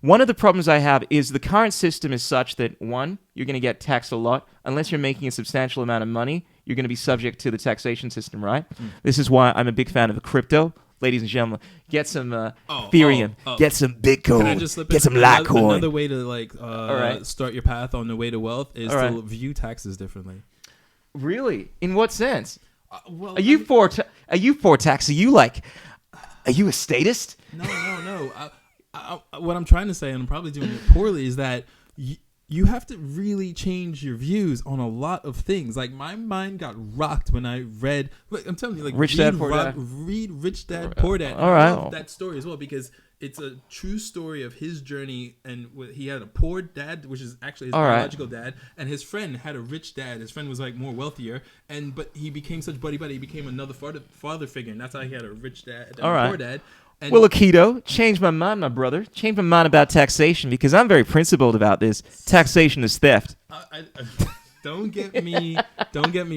one of the problems I have is the current system is such that, one, you're going to get taxed a lot. Unless you're making a substantial amount of money, you're going to be subject to the taxation system, right? This is why I'm a big fan of crypto. Ladies and gentlemen, get some Ethereum, get some Bitcoin, get some Litecoin. Another way to start your path on the way to wealth is to view taxes differently. Really? In what sense? Are you for tax? Are you a statist? No. What I'm trying to say, and I'm probably doing it poorly, is that you have to really change your views on a lot of things. Like, my mind got rocked when I read. Look, I'm telling you, like, Rich Dad, Poor Dad. Read Rich Dad, Poor Dad. All right. I love that story as well because it's a true story of his journey. And he had a poor dad, which is actually his biological dad, and his friend had a rich dad. His friend was like more wealthier, but he became such buddy. He became another father figure, and that's how he had a rich dad and a poor dad. And well, Okeito, change my mind, my brother. Change my mind about taxation because I'm very principled about this. Taxation is theft. Don't get me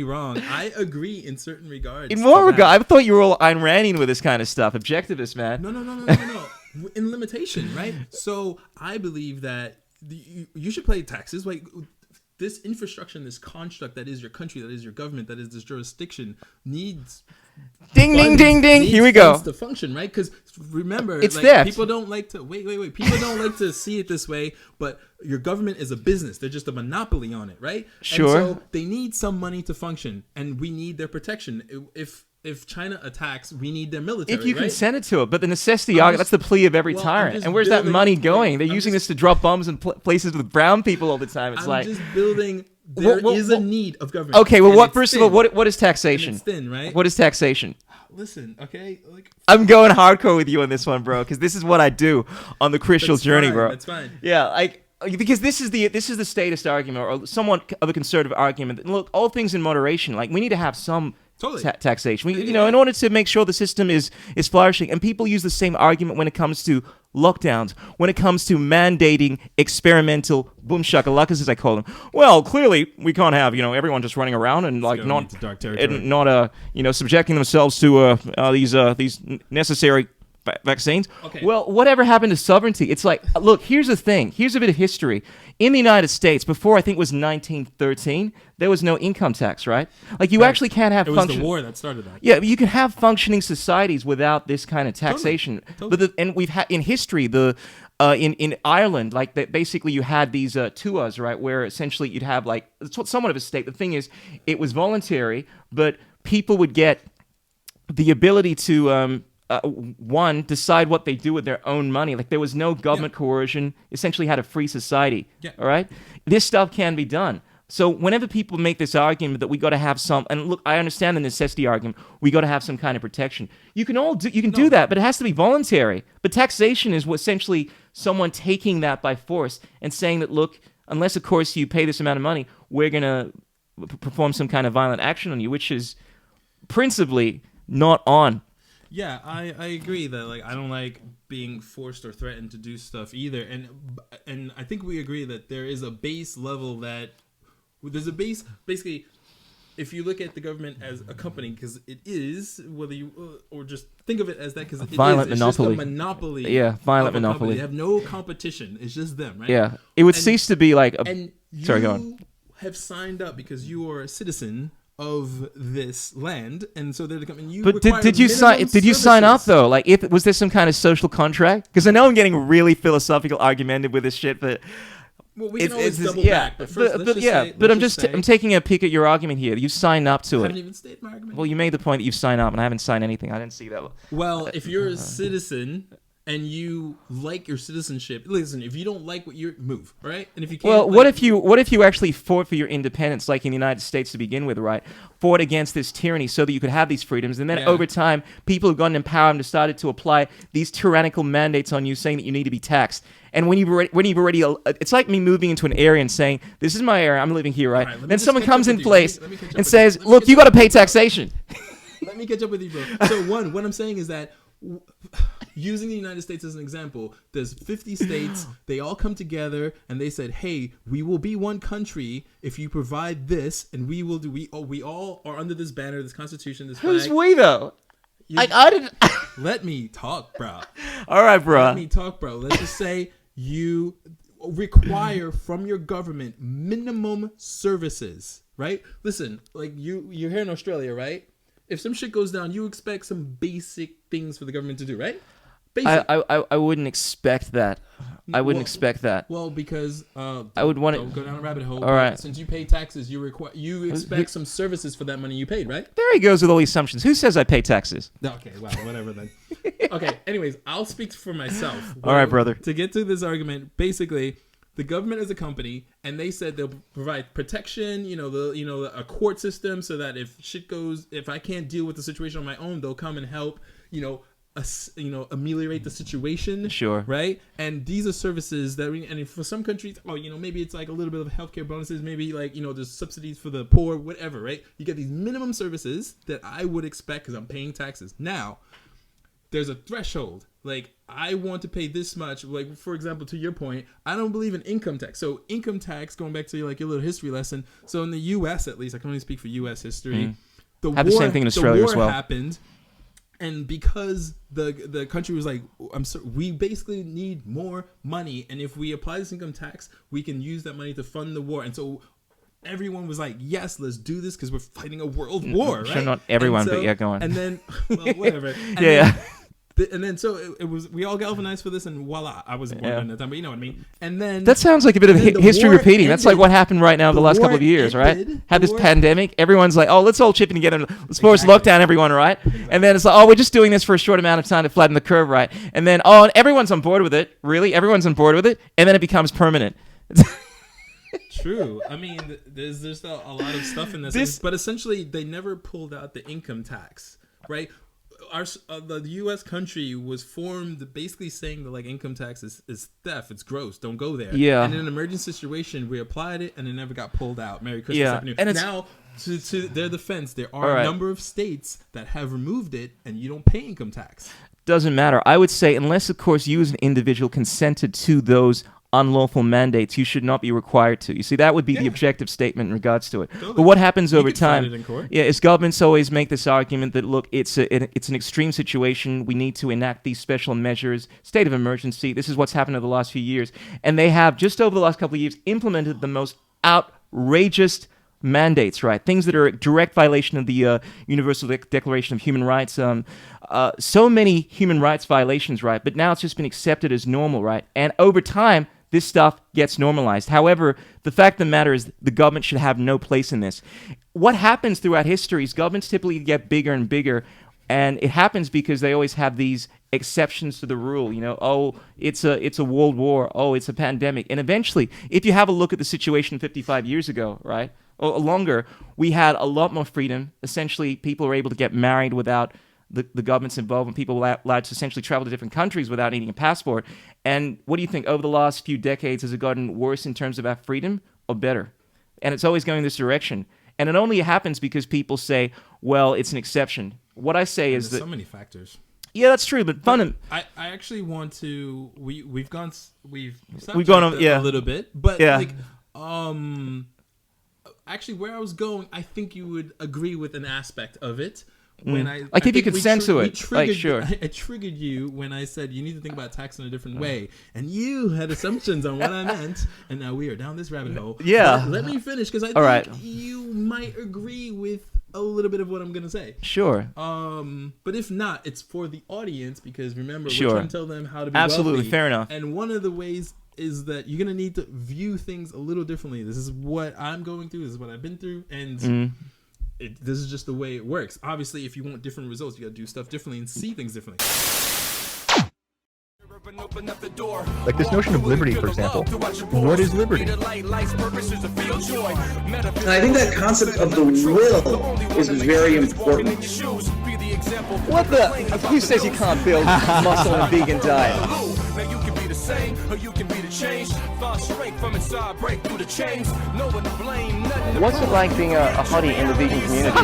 wrong. I agree in certain regards. In what regard? I thought you were all Ayn Randian with this kind of stuff. Objectivist, man. No. In limitation, right? So I believe that you should pay taxes. Like, this infrastructure and this construct that is your country, that is your government, that is this jurisdiction needs... Ding, ding. Here we go. To function, right? Because remember, it's theft. People don't like to wait. People don't like to see it this way. But your government is a business; they're just a monopoly on it, right? Sure. And so they need some money to function, and we need their protection. If China attacks, we need their military. If you right? consent to it, but the necessity argument, that's the plea of every tyrant. And where's that money going? They're using this to drop bombs in places with brown people all the time. It's I'm just building. There is a need of government. Okay, well, first of all, what is taxation? It's thin, right? What is taxation? Listen, okay. I'm going hardcore with you on this one, bro, because this is what I do on the Christian journey, bro. That's fine. Yeah, because this is the statist argument, or somewhat of a conservative argument. Look, all things in moderation. Like, we need to have some taxation. In order to make sure the system is flourishing. And people use the same argument when it comes to lockdowns, when it comes to mandating experimental boom shakalakas, as I call them. Well, clearly we can't have everyone just running around and not subjecting themselves to these necessary vaccines. Okay. Well, whatever happened to sovereignty? It's like, look, here's the thing. Here's a bit of history. In the United States, before I think it was 1913, there was no income tax, right? Like, you actually can't have... It was the war that started that. Yeah, you can have functioning societies without this kind of taxation. Totally. And we've had, in history, in Ireland, like, basically you had these tuas, right, where essentially you'd have, like, somewhat of a state. The thing is, it was voluntary, but people would get the ability to... decide what they do with their own money. Like, there was no government coercion. Essentially had a free society. Yeah. All right? This stuff can be done. So whenever people make this argument that we got to have some, and look, I understand the necessity argument, we got to have some kind of protection. You can do that, but it has to be voluntary. But taxation is essentially someone taking that by force and saying that, look, unless, of course, you pay this amount of money, we're going to perform some kind of violent action on you, which is principally not on. Yeah, I agree that, like, I don't like being forced or threatened to do stuff either, and I think we agree that there is a base level that there's a base. Basically, if you look at the government as a company, because it is, whether you or just think of it as that, because it's monopoly. Just a monopoly. Yeah, violent monopoly. They have no competition. It's just them, right? Yeah, it would cease to be like a. And sorry, go on. Have signed up because you are a citizen of this land, and so they're coming. But did you sign up though? Like, was there some kind of social contract? Because I know I'm getting really philosophical, argumentative with this shit, but we can always double back. But first, I'm taking a peek at your argument here. You signed up to it. I haven't even stated my argument. Well, you made the point that you signed up, and I haven't signed anything. I didn't see that. Well, if you're a citizen and you like your citizenship, listen, if you don't like what you move, right? And if you can't, well, what if you actually fought for your independence, like in the United States to begin with, right? Fought against this tyranny so that you could have these freedoms, and then over time, people have gotten empowered and decided to apply these tyrannical mandates on you, saying that you need to be taxed. And when you've already, it's like me moving into an area and saying, "This is my area, I'm living here," right? Then someone comes in place and says, "Look, you got to pay taxation." Let me catch up with you, bro. So what I'm saying is that, using the United States as an example, there's 50 states. They all come together and they said, "Hey, we will be one country if you provide this, and we will do. We all are under this banner, this Constitution, this flag." Who's we though? I didn't. Let me talk, bro. All right, bro. Let me talk, bro. Let's just say you require from your government minimum services, right? Listen, like you're here in Australia, right? If some shit goes down, you expect some basic things for the government to do, right? Basic. I wouldn't expect that. I wouldn't expect that. Well, because I would want to go down a rabbit hole. All right. Since you pay taxes, you expect some services for that money you paid, right? There he goes with all the assumptions. Who says I pay taxes? Okay, well, whatever then. Okay, anyways, I'll speak for myself. All right, brother. To get to this argument, basically, the government is a company, and they said they'll provide protection, a court system, so that if shit goes, if I can't deal with the situation on my own, they'll come and help, ameliorate the situation. Sure. Right? And these are services that and for some countries, maybe it's like a little bit of healthcare bonuses, maybe like, there's subsidies for the poor, whatever, right? You get these minimum services that I would expect because I'm paying taxes. Now, there's a threshold. Like, I want to pay this much. Like, for example, to your point, I don't believe in income tax. So income tax, going back to like your little history lesson. So in the U.S., at least, I can only speak for U.S. history. The same thing in Australia as well. Happened. And because the country was like, we basically need more money, and if we apply this income tax, we can use that money to fund the war. And so everyone was like, yes, let's do this because we're fighting a world war, right? Sure, not everyone, but yeah, go on. And then, well, whatever. And then so it was, we all galvanized for this, and voila, I wasn't born at that time, but you know what I mean. And then that sounds like a bit of history repeating. Ended. That's like what happened right now the last couple of years, right? Had this pandemic, everyone's like, oh, let's all chip in together, let's force lockdown everyone, right? Exactly. And then it's like, oh, we're just doing this for a short amount of time to flatten the curve, right? And then, oh, everyone's on board with it, really, everyone's on board with it, and then it becomes permanent. True. I mean, there's a lot of stuff in this, but essentially they never pulled out the income tax, right? The U.S. country was formed basically saying that like income tax is theft, it's gross, don't go there. Yeah. And in an emergency situation, we applied it and it never got pulled out. Merry Christmas, Happy New Year. And now, to their defense, there are a number of states that have removed it, and you don't pay income tax. Doesn't matter. I would say, unless of course you as an individual consented to those unlawful mandates, you should not be required to. You see, that would be the objective statement in regards to it. Totally. But what happens over time is governments always make this argument that, look, it's an extreme situation. We need to enact these special measures, state of emergency. This is what's happened over the last few years. And they have, just over the last couple of years, implemented the most outrageous mandates, right? Things that are a direct violation of the Universal Declaration of Human Rights. So many human rights violations, right? But now it's just been accepted as normal, right? And over time, this stuff gets normalized. However, the fact of the matter is the government should have no place in this. What happens throughout history is governments typically get bigger and bigger, and it happens because they always have these exceptions to the rule. Oh, it's a world war. Oh, it's a pandemic. And eventually, if you have a look at the situation 55 years ago, right, or longer, we had a lot more freedom. Essentially, people were able to get married without the government's involvement. People were allowed to essentially travel to different countries without needing a passport. And what do you think? Over the last few decades, has it gotten worse in terms of our freedom or better? And it's always going this direction. And it only happens because people say, well, it's an exception. What I say is that... so many factors. Yeah, that's true, but I actually want to... We've gone on a little bit, but actually, where I was going, I think you would agree with an aspect of it. When I if you consent to it, sure. I triggered you when I said you need to think about tax in a different way, and you had assumptions on what I meant, and now we are down this rabbit hole. Yeah. But let me finish, because I think you might agree with a little bit of what I'm gonna say. Sure. But if not, it's for the audience, because remember, we're trying to tell them how to be absolutely wealthy. Fair enough. And one of the ways is that you're gonna need to view things a little differently. This is what I'm going through. This is what I've been through, and. This is just the way it works. Obviously, if you want different results, you gotta do stuff differently and see things differently. Like this notion of liberty, for example. What is liberty? And I think that concept of the will is very important. What the? Who says you can't build muscle and vegan diet? What's it like being a hottie in the vegan community?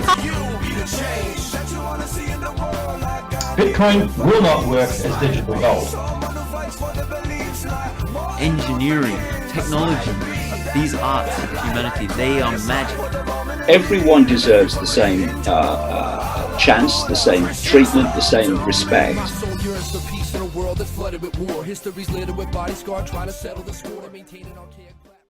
Bitcoin will not work as digital gold. Engineering, technology, these arts of humanity, they are magic. Everyone deserves the same chance, the same treatment, the same respect. history's littered with body scar, trying to settle the score to maintain an archaic